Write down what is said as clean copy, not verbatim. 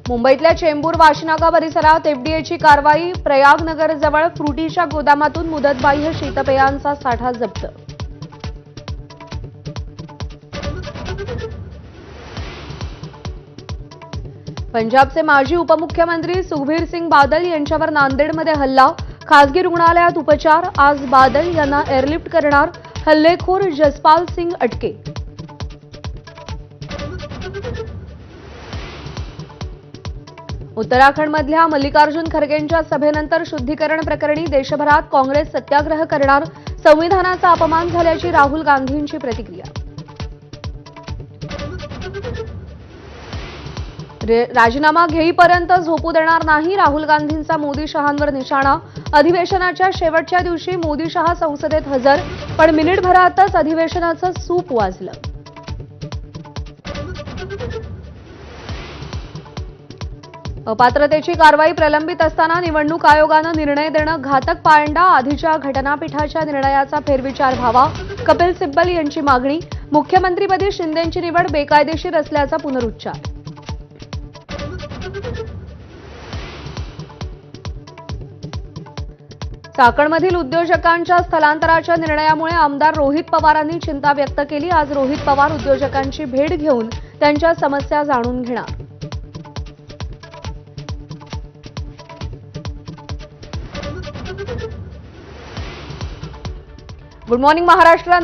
मुंबईतल्या चेंबूर वाशीनाका परिसरात एफडीएची कारवाई। प्रयागनगरजवळ फ्रुटीच्या गोदामातून मुदतबाह्य शीतपेयांचा साठा जप्त। पंजाबचे माजी उपमुख्यमंत्री सुखबीर सिंग बादल यांच्यावर नांदेडमध्ये हल्ला। खासगी रुग्णालयात उपचार। आज बादल यांना एअरलिफ्ट करणार। हल्लेखोर जसपाल सिंग अटके। उत्तराखंडमधल्या मल्लिकार्जुन खरगेंच्या सभेनंतर शुद्धीकरण प्रकरणी देशभरात काँग्रेस सत्याग्रह करणार। संविधानाचा अपमान झाल्याची राहुल गांधींची प्रतिक्रिया। राजीनामा घेईपर्यंत झोपू देणार नाही, राहुल गांधींचा मोदी शहांवर निशाणा। अधिवेशनाच्या शेवटच्या दिवशी मोदी शहा संसदेत हजर, पण मिनिटभरातच अधिवेशनाचं सूप वाजलं। अपात्रतेची कारवाई प्रलंबित असताना निवडणूक आयोगानं निर्णय देणं घातक पायंडा। आधीच्या घटनापीठाच्या निर्णयाचा फेरविचार व्हावा, कपिल सिब्बल यांची मागणी। मुख्यमंत्रीपदी शिंदेंची निवड बेकायदेशीर असल्याचा पुनरुच्चार। चाकणमधील उद्योजकांच्या स्थलांतराच्या निर्णयामुळे आमदार रोहित पवारांनी चिंता व्यक्त केली। आज रोहित पवार उद्योजकांची भेट घेऊन त्यांच्या समस्या जाणून घेणार। Good morning Maharashtra.